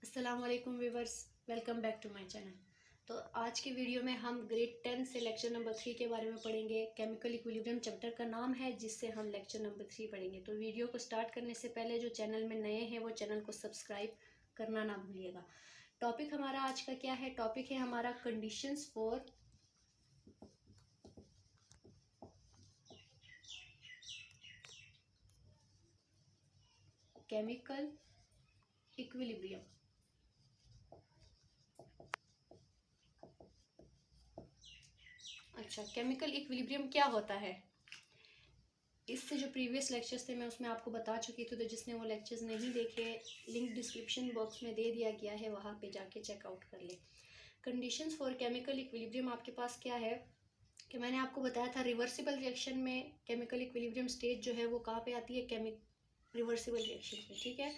अस्सलाम वालेकुम viewers, welcome back to my channel. तो आज की वीडियो में हम ग्रेड 10 से लेक्चर नंबर 3 के बारे में पढ़ेंगे। केमिकल इक्विलिब्रियम चैप्टर का नाम है, जिससे हम लेक्चर नंबर 3 पढ़ेंगे। तो वीडियो को स्टार्ट करने से पहले जो चैनल में नए हैं वो चैनल को सब्सक्राइब करना ना भूलिएगा। टॉपिक हमारा आज का क्या है? टॉपिक है हमारा कंडीशंस फॉर केमिकल इक्विलिब्रियम। अच्छा, केमिकल इक्विलिब्रियम क्या होता है? इससे जो प्रीवियस लेक्चर्स थे मैं उसमें आपको बता चुकी थी, तो जिसने वो लेक्चर्स नहीं देखे, लिंक डिस्क्रिप्शन बॉक्स में दे दिया गया है, वहाँ पे जाके चेकआउट कर ले। कंडीशंस फॉर केमिकल इक्विलिब्रियम आपके पास क्या है कि मैंने आपको बताया था रिवर्सिबल रिएक्शन में केमिकल इक्विलिब्रियम स्टेज जो है वो कहाँ पे आती है? रिवर्सिबल रिएक्शन में, ठीक है।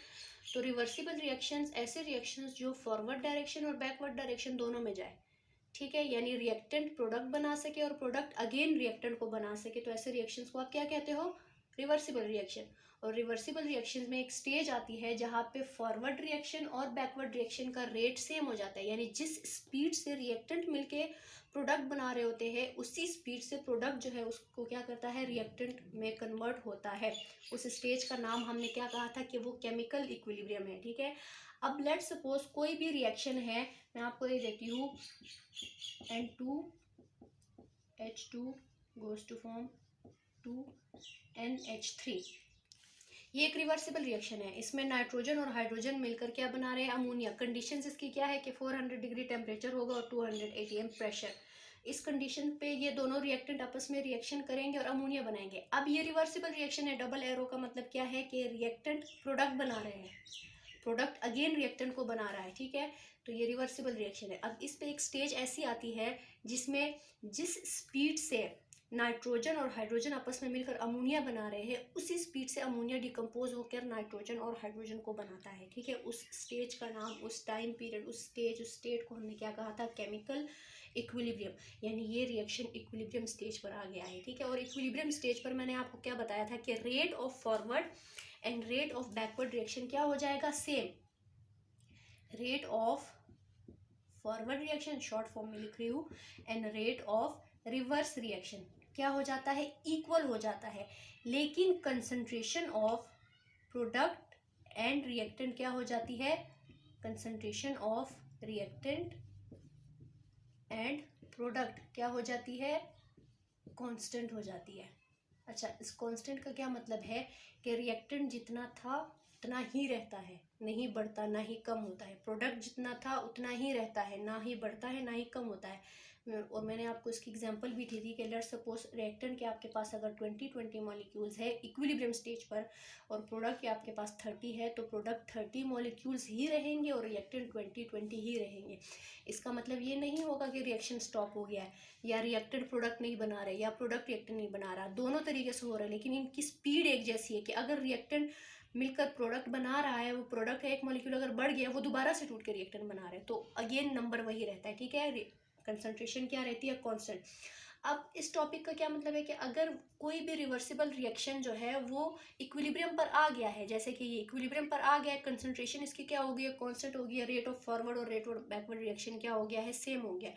तो रिवर्सिबल रिएक्शंस ऐसे रिएक्शंस जो फॉरवर्ड डायरेक्शन और बैकवर्ड डायरेक्शन दोनों में जाए, ठीक है, यानी रिएक्टेंट प्रोडक्ट बना सके और प्रोडक्ट अगेन रिएक्टेंट को बना सके, तो ऐसे रिएक्शंस को आप क्या कहते हो? Reversible reaction. और रिवर्सिबल रिएक्शंस में एक स्टेज आती है जहाँ पे फॉरवर्ड रिएक्शन और बैकवर्ड रिएक्शन का रेट सेम हो जाता है, यानी जिस स्पीड से रिएक्टेंट मिलके प्रोडक्ट बना रहे होते हैं उसी स्पीड से प्रोडक्ट जो है उसको क्या करता है? रिएक्टेंट में कन्वर्ट होता है। उस स्टेज का नाम हमने क्या कहा था कि वो केमिकल इक्विलिब्रियम है, ठीक है। अब लेट्स सपोज कोई भी रिएक्शन है, मैं आपको ये देती हूँ, N2H2 goes to form 2NH3। ये एक रिवर्सिबल रिएक्शन है। इसमें नाइट्रोजन और हाइड्रोजन मिलकर क्या बना रहे हैं? अमोनिया। कंडीशंस इसकी क्या है कि 400 डिग्री टेम्परेचर होगा और 200 atm प्रेशर। इस कंडीशन पे ये दोनों रिएक्टेंट आपस में रिएक्शन करेंगे और अमोनिया बनाएंगे। अब ये रिवर्सिबल रिएक्शन है। डबल एरो का मतलब क्या है कि रिएक्टेंट प्रोडक्ट बना रहे हैं, प्रोडक्ट अगेन रिएक्टेंट को बना रहा है, ठीक है। तो ये रिवर्सिबल रिएक्शन है। अब इस पे एक स्टेज ऐसी आती है जिसमें जिस स्पीड से नाइट्रोजन और हाइड्रोजन आपस में मिलकर अमोनिया बना रहे हैं उसी स्पीड से अमोनिया डिकम्पोज होकर नाइट्रोजन और हाइड्रोजन को बनाता है, ठीक है। उस स्टेज का नाम, उस टाइम पीरियड, उस स्टेट को हमने क्या कहा था? Chemical equilibrium. यानी ये रिएक्शन इक्विलिब्रियम स्टेज पर आ गया है, ठीक है। और इक्विलिब्रियम स्टेज पर मैंने आपको क्या बताया था कि rate of forward and rate of backward reaction क्या हो जाएगा? Same. Rate of forward reaction short form में लिख रही हूँ, and rate of reverse reaction क्या हो जाता है? इक्वल हो जाता है। लेकिन concentration of product and reactant क्या हो जाती है? Concentration of reactant and product क्या हो जाती है? कांस्टेंट हो जाती है। अच्छा, इस कांस्टेंट का क्या मतलब है कि रिएक्टेंट जितना था उतना ही रहता है, नहीं बढ़ता ना ही कम होता है। प्रोडक्ट जितना था उतना ही रहता है, ना ही बढ़ता है ना ही कम होता है। और मैंने आपको इसकी एग्जांपल भी दी थी कि लेट्स सपोज रिएक्टेंट के आपके पास अगर 20 मॉलिक्यूल्स है इक्विलिब्रियम स्टेज पर और प्रोडक्ट के आपके पास 30 है, तो प्रोडक्ट 30 मॉलिक्यूल्स ही रहेंगे और रिएक्टेंट 20 ही रहेंगे। इसका मतलब ये नहीं होगा कि रिएक्शन स्टॉप हो गया है या रिएक्टेंट प्रोडक्ट नहीं बना रहे या प्रोडक्ट रिएक्टेंट नहीं बना रहा। दोनों तरीके से हो रहा है, लेकिन इनकी स्पीड एक जैसी है कि अगर रिएक्टेंट मिलकर प्रोडक्ट बना रहा है, वो प्रोडक्ट है, एक मॉलिक्यूल अगर बढ़ गया वो दोबारा से टूट के रिएक्टेंट बना रहे हैं, तो अगेन नंबर वही रहता है, ठीक है। कंसंट्रेशन क्या रहती है? कांस्टेंट। अब इस टॉपिक का क्या मतलब है कि अगर कोई भी रिवर्सिबल रिएक्शन जो है वो इक्विलिब्रियम पर आ गया है, जैसे कि ये इक्विलिब्रियम पर आ गया है, कंसंट्रेशन इसकी क्या हो गई है? कांस्टेंट हो गई है। रेट ऑफ फॉरवर्ड और रेट ऑफ बैकवर्ड रिएक्शन क्या हो गया है? सेम हो गया।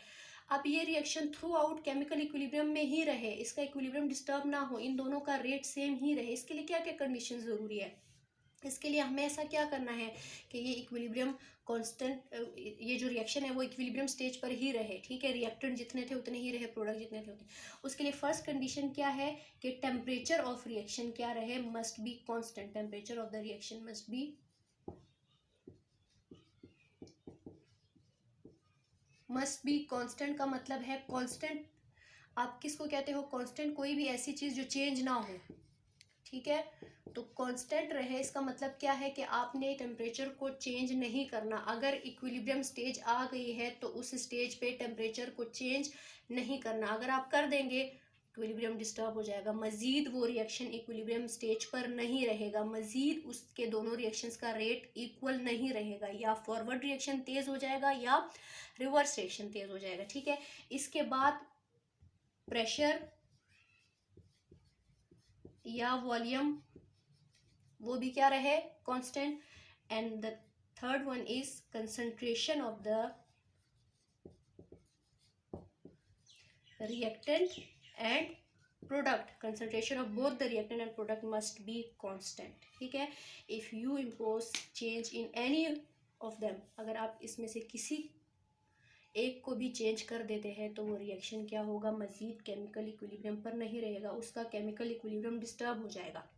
अब ये reaction through out chemical equilibrium में ही रहे, इसका इक्विलिब्रियम डिस्टर्ब ना हो, इन दोनों का रेट सेम ही रहे, इसके लिए क्या क्या कंडीशन जरूरी है? इसके लिए हमें ऐसा क्या करना है कि ये इक्विलिब्रियम कांस्टेंट, ये जो रिएक्शन है वो इक्विलिब्रियम स्टेज पर ही रहे, ठीक है। रिएक्टेंट जितने थे उतने ही रहे, प्रोडक्ट जितने थे उतने। उसके लिए फर्स्ट कंडीशन क्या है कि टेम्परेचर ऑफ रिएक्शन क्या रहे? Must be constant. Temperature of the reaction must be constant का मतलब है कांस्टेंट आप किसको कहते हो? कांस्टेंट कोई भी ऐसी चीज जो चेंज ना हो, ठीक है। तो कांस्टेंट रहे इसका मतलब क्या है कि आपने टेम्परेचर को चेंज नहीं करना। अगर इक्विलिब्रियम स्टेज आ गई है तो उस स्टेज पे टेम्परेचर को चेंज नहीं करना। अगर आप कर देंगे इक्विलिब्रियम डिस्टर्ब हो जाएगा, मजीद वो रिएक्शन इक्विलिब्रियम स्टेज पर नहीं रहेगा, मजीद उसके दोनों रिएक्शंस का रेट इक्वल नहीं रहेगा, या फॉरवर्ड रिएक्शन तेज हो जाएगा या रिवर्स रिएक्शन तेज हो जाएगा, ठीक है। इसके बाद प्रेशर या वॉल्यूम वो भी क्या रहे? Constant. And the third one is concentration of the reactant and product. Concentration of both the reactant and product must be constant. ठीक है, if you impose change in any of them, अगर आप इसमें से किसी एक को भी चेंज कर देते हैं तो वो रिएक्शन क्या होगा, मजीद केमिकल इक्विलिब्रियम पर नहीं रहेगा, उसका केमिकल इक्विलिब्रियम डिस्टर्ब हो जाएगा।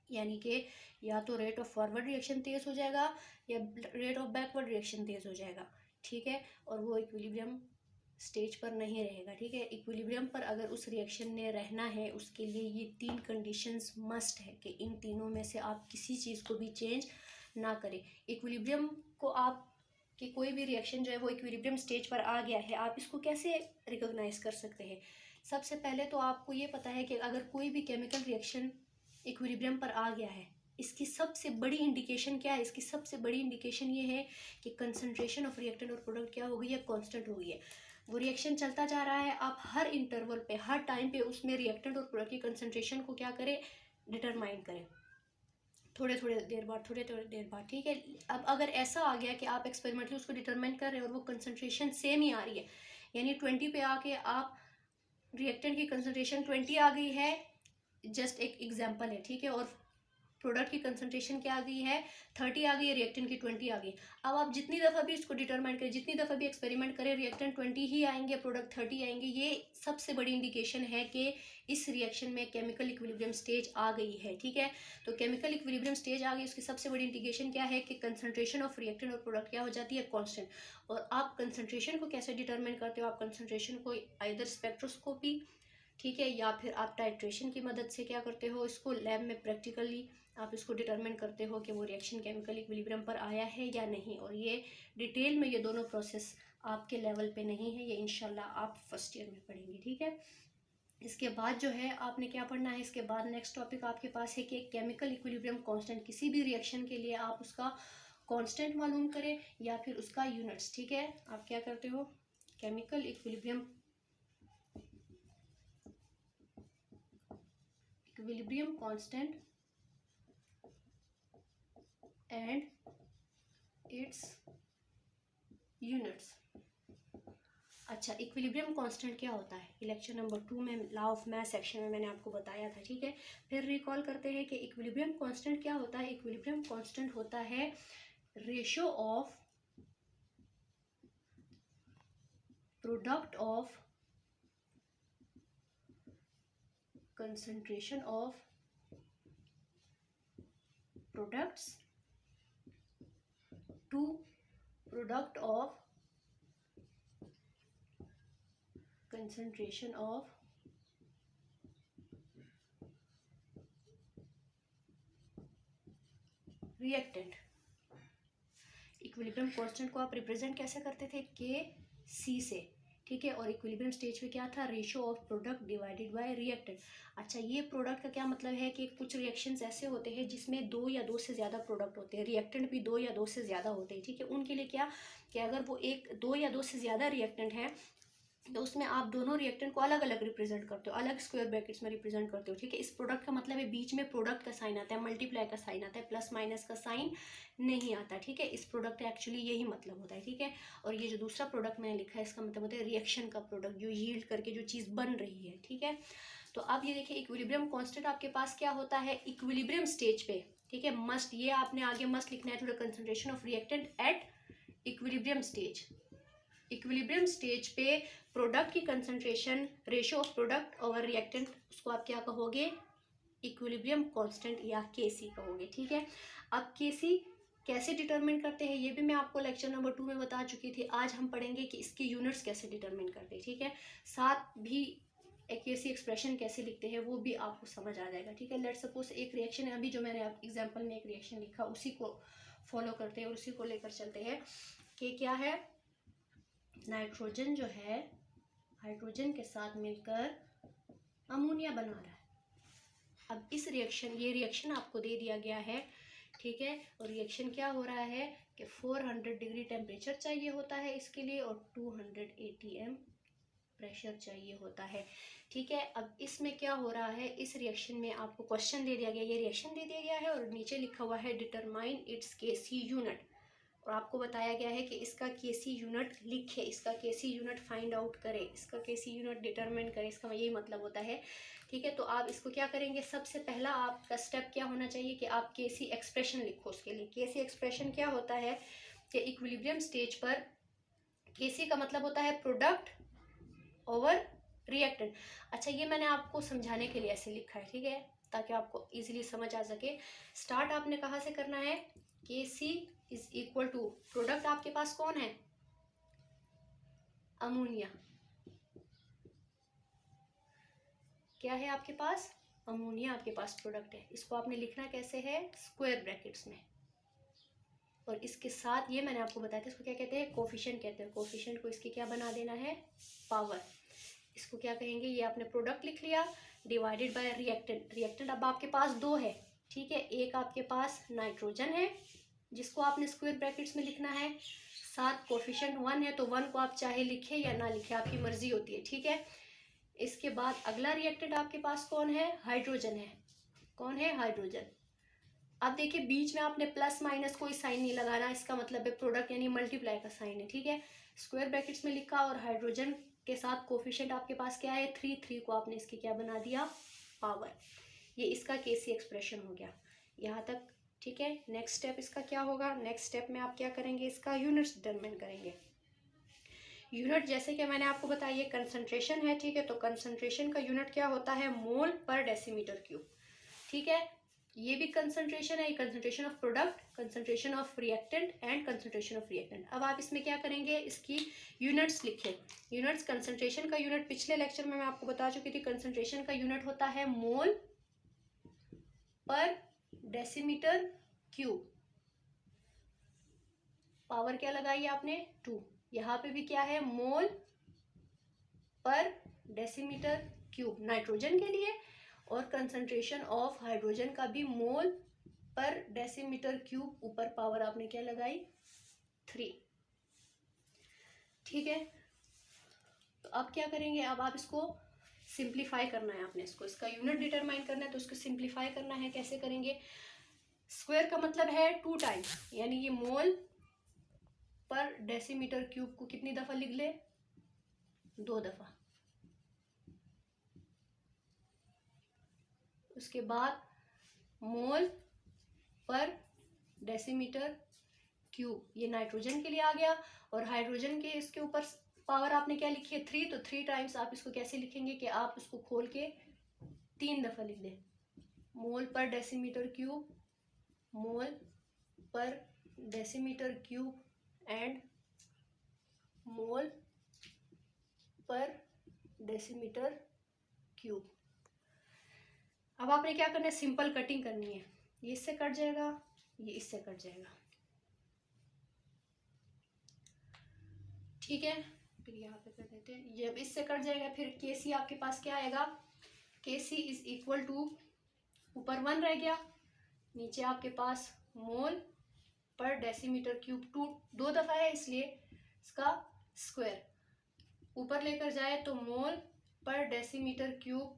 यानी कि या तो रेट ऑफ फॉरवर्ड रिएक्शन तेज हो जाएगा या रेट ऑफ बैकवर्ड रिएक्शन तेज हो जाएगा। ठीक है, और वो इक्विलिब्रियम स्टेज पर नहीं रहेगा। ठीक है, इक्विलिब्रियम पर अगर उस रिएक्शन ने रहना है उसके लिए ये तीन कंडीशंस मस्ट है कि इन तीनों में से आप किसी चीज़ को भी चेंज ना करें। इक्विलिब्रियम को आप कि कोई भी रिएक्शन जो है वो इक्विलिब्रियम स्टेज पर आ गया है, आप इसको कैसे रिकॉग्नाइज कर सकते हैं? सबसे पहले तो आपको ये पता है कि अगर कोई भी केमिकल रिएक्शन इक्विलिब्रियम पर आ गया है, इसकी सबसे बड़ी इंडिकेशन क्या है? इसकी सबसे बड़ी इंडिकेशन ये है कि कंसंट्रेशन ऑफ रिएक्टेंट और प्रोडक्ट क्या हो गई है, कांस्टेंट हो गई है। वो रिएक्शन चलता जा रहा है, आप हर इंटरवल पे, हर टाइम पे उसमें रिएक्टेंट और प्रोडक्ट की कंसंट्रेशन को क्या करें, डिटरमाइन करें, थोड़े थोड़े देर बाद, थोड़े थोड़े देर बाद। ठीक है, अब अगर ऐसा आ गया कि आप एक्सपेरिमेंटली उसको डिटरमाइन कर रहे हैं और वो कंसंट्रेशन सेम ही आ रही है, यानी 20 पे आके आप रिएक्टेंट की कंसंट्रेशन 20 आ गई है, जस्ट एक एग्जांपल है। ठीक है, और प्रोडक्ट की कंसंट्रेशन क्या आ गई है, 30 आ गई है, रिएक्टेंट की 20 आ गई। अब आप जितनी दफ़ा भी इसको डिटरमाइन करें, जितनी दफ़ा भी एक्सपेरिमेंट करें, रिएक्टेंट 20 ही आएंगे, प्रोडक्ट 30 आएंगे। ये सबसे बड़ी इंडिकेशन है कि इस रिएक्शन में केमिकल इक्विलिब्रियम स्टेज आ गई है। ठीक है, तो केमिकल इक्विलिब्रियम स्टेज आ गई, उसकी सबसे बड़ी इंडिकेशन क्या है कि कंसंट्रेशन ऑफ रिएक्टेंट और प्रोडक्ट क्या हो जाती है, कांस्टेंट। और आप कंसंट्रेशन को कैसे डिटरमाइन करते हो? आप कंसंट्रेशन को आइदर स्पेक्ट्रोस्कोपी, ठीक है, या फिर आप टाइट्रेशन की मदद से क्या करते हो, इसको लैब में प्रैक्टिकली आप इसको डिटरमाइन करते हो कि वो रिएक्शन केमिकल इक्विलिब्रियम पर आया है या नहीं। और ये डिटेल में ये दोनों प्रोसेस आपके लेवल पे नहीं है, ये इंशाल्लाह आप फर्स्ट ईयर में पढ़ेंगे। ठीक है, इसके बाद जो है आपने क्या पढ़ना है, इसके बाद नेक्स्ट टॉपिक आपके पास है कि केमिकल इक्विलिब्रियम कांस्टेंट, किसी भी रिएक्शन के लिए आप उसका कांस्टेंट मालूम करें या फिर उसका यूनिट्स। ठीक है, आप क्या करते हो, chemical equilibrium constant and it's units. अच्छा, इक्विलिब्रियम कांस्टेंट क्या होता है? लेक्चर नंबर 2 में लॉ ऑफ मैथ सेक्शन में मैंने आपको बताया था। ठीक है, फिर रिकॉल करते हैं कि इक्विलिब्रियम कांस्टेंट क्या होता है। इक्विलिब्रियम कांस्टेंट होता है ratio of product of concentration of products to product of concentration of reactant। Equilibrium constant को आप रिप्रेजेंट कैसे करते थे, के सी से। ठीक है, और इक्विलिब्रियम स्टेज पे क्या था, ratio of product divided by reactant. अच्छा, ये प्रोडक्ट का क्या मतलब है कि कुछ रिएक्शंस ऐसे होते हैं जिसमें 2 या 2 से ज़्यादा प्रोडक्ट होते हैं, रिएक्टेंट भी 2 या 2 से ज़्यादा होते हैं। ठीक है, उनके लिए क्या कि अगर वो 2 या 2 से ज़्यादा रिएक्टेंट है तो उसमें आप दोनों रिएक्टेंट को अलग अलग रिप्रेजेंट करते हो, अलग स्क्वायर ब्रैकेट्स में रिप्रेजेंट करते हो। ठीक है, इस प्रोडक्ट का मतलब है बीच में प्रोडक्ट का साइन आता है, मल्टीप्लाई का साइन आता है, प्लस माइनस का साइन नहीं आता। ठीक है, इस प्रोडक्ट का एक्चुअली यही मतलब होता है। ठीक है, और ये जो दूसरा प्रोडक्ट मैंने लिखा है इसका मतलब होता है रिएक्शन का प्रोडक्ट, जो यील्ड करके जो चीज़ बन रही है। ठीक है, तो अब ये देखिए इक्विलिब्रियम कांस्टेंट आपके पास क्या होता है इक्विलिब्रियम स्टेज पे। ठीक है, मस्ट, ये आपने आगे मस्ट लिखना है, to the concentration of reactant at equilibrium stage. Equilibrium stage पे प्रोडक्ट की concentration, ratio of product over reactant, उसको आप क्या कहोगे, इक्विलिब्रियम कांस्टेंट या केसी कहोगे। ठीक है, अब केसी कैसे डिटरमिन करते हैं ये भी मैं आपको लेक्चर नंबर 2 में बता चुकी थी। आज हम पढ़ेंगे कि इसकी यूनिट्स कैसे डिटरमिन करते हैं। ठीक है, साथ भी केसी एक्सप्रेशन कैसे लिखते हैं वो भी आपको समझ आ जाएगा। ठीक है, लेट सपोज एक रिएक्शन है, अभी जो मैंने एग्जाम्पल में एक रिएक्शन लिखा उसी को फॉलो करते हैं और उसी को लेकर चलते हैं कि क्या है, नाइट्रोजन जो है हाइड्रोजन के साथ मिलकर अमोनिया बना रहा है। अब इस रिएक्शन, ये रिएक्शन आपको दे दिया गया है। ठीक है, और रिएक्शन क्या हो रहा है कि 400 डिग्री टेम्परेचर चाहिए होता है इसके लिए और 200 atm प्रेशर चाहिए होता है। ठीक है, अब इसमें क्या हो रहा है, इस रिएक्शन में आपको क्वेश्चन दे दिया गया, ये रिएक्शन दे दिया गया है और नीचे लिखा हुआ है डिटरमाइन इट्स केसी यूनिट। और आपको बताया गया है कि इसका केसी यूनिट लिखे, इसका केसी यूनिट फाइंड आउट करें, इसका केसी यूनिट डिटरमिन करें, इसका यही मतलब होता है। ठीक है, तो आप इसको क्या करेंगे, सबसे पहला आपका स्टेप क्या होना चाहिए कि आप केसी एक्सप्रेशन लिखो। उसके लिए केसी एक्सप्रेशन क्या होता है कि इक्विलिब्रियम स्टेज पर केसी का मतलब होता है प्रोडक्ट ओवर रिएक्टेंट। अच्छा, ये मैंने आपको समझाने के लिए ऐसे लिखा है, ठीक है, ताकि आपको इजीली समझ आ सके। स्टार्ट आपने कहाँ से करना है, केसी इज इक्वल टू प्रोडक्ट आपके पास कौन है, अमोनिया। क्या है आपके पास, अमोनिया आपके पास प्रोडक्ट है। इसको आपने लिखना कैसे है, स्क्वायर ब्रैकेट्स में। और इसके साथ ये मैंने आपको बताया था, इसको क्या कहते हैं, कोफिशिएंट कहते हैं। कोफिशिएंट को इसके क्या बना देना है, पावर। इसको क्या कहेंगे, ये आपने प्रोडक्ट लिख लिया डिवाइडेड बाय रिएक्टेंट। रिएक्टेंट अब आपके पास दो है, ठीक है, एक आपके पास नाइट्रोजन है जिसको आपने स्क्वायर ब्रैकेट्स में लिखना है, साथ कोफिशिएंट 1 है, तो 1 को आप चाहे लिखे या ना लिखे, आपकी मर्जी होती है, ठीक है। इसके बाद अगला रिएक्टेंट आपके पास कौन है, हाइड्रोजन है। कौन है, हाइड्रोजन। अब देखिए बीच में आपने प्लस माइनस कोई साइन नहीं लगाना, इसका मतलब है प्रोडक्ट यानी मल्टीप्लाई का साइन है, ठीक है। स्क्वायर ब्रैकेट्स में लिखा और हाइड्रोजन के साथ कोफिशिएंट आपके पास क्या है, 3 को आपने इसके क्या बना दिया, पावर। ये इसका केसी एक्सप्रेशन हो गया यहाँ तक, ठीक है। नेक्स्ट स्टेप इसका क्या होगा, नेक्स्ट स्टेप में आप क्या करेंगे, इसका यूनिट्स डिटरमिन करेंगे। यूनिट जैसे कि मैंने आपको बताया ये कंसंट्रेशन है, ठीक है, तो कंसंट्रेशन का यूनिट क्या होता है, मोल पर डेसीमीटर क्यूब, ठीक है। ये भी कंसंट्रेशन है, concentration of product, concentration of reactant and concentration of reactant. अब आप इसमें क्या करेंगे, इसकी यूनिट्स लिखें। यूनिट्स, कंसंट्रेशन का यूनिट पिछले लेक्चर में मैं आपको बता चुकी थी, कंसंट्रेशन का यूनिट होता है मोल पर डेसीमीटर क्यूब। पावर क्या लगाई आपने, 2। यहाँ पे भी क्या है, मोल पर डेसीमीटर क्यूब नाइट्रोजन के लिए, और कंसंट्रेशन ऑफ हाइड्रोजन का भी मोल पर डेसीमीटर क्यूब, ऊपर पावर आपने क्या लगाई, 3, ठीक है। तो अब क्या करेंगे, अब आप इसको सिंप्लीफाई करना है आपने, इसको, इसका यूनिट डिटरमाइन करना है, तो इसको सिंप्लीफाई करना है। कैसे करेंगे, स्क्वायर का मतलब है 2 टाइम्स, यानी ये मोल पर डेसीमीटर क्यूब को कितनी दफा लिख ले, 2 दफा। उसके बाद मोल पर डेसीमीटर क्यूब, ये नाइट्रोजन के लिए आ गया, और हाइड्रोजन के इसके ऊपर पावर आपने क्या लिखी है, 3, तो 3 टाइम्स आप इसको कैसे लिखेंगे कि आप इसको खोल के 3 दफा लिख दें, मोल पर डेसीमीटर क्यूब, मोल पर डेसीमीटर क्यूब एंड मोल पर डेसीमीटर क्यूब। अब आपने क्या करना है, सिंपल कटिंग करनी है। ये इससे कट जाएगा, ये इससे कट जाएगा, ठीक है। फिर यहाँ पे कर देते हैं, जब इससे कट जाएगा फिर केसी आपके पास क्या आएगा, केसी इज इक्वल टू, ऊपर 1 रह गया, नीचे आपके पास मोल पर डेसीमीटर क्यूब 2 दफा है, इसलिए इसका स्क्वायर, ऊपर लेकर जाए तो मोल पर डेसीमीटर क्यूब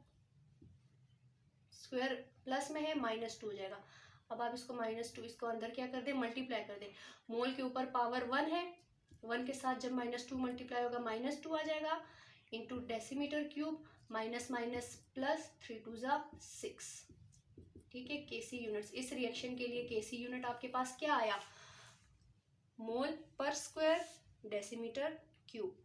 स्क्वायर प्लस में है, -2 हो जाएगा। अब आप इसको -2, इसको अंदर क्या कर दें, मल्टीप्लाई कर दें। मोल के ऊपर पावर 1 है, 1 के साथ जब -2 मल्टीप्लाई होगा -2 आ जाएगा, into decimetre cube, minus minus plus, 3 2 6, ठीक है। केसी यूनिट्स, इस रिएक्शन के लिए केसी यूनिट आपके पास क्या आया, मोल पर स्क्वायर डेसीमीटर क्यूब।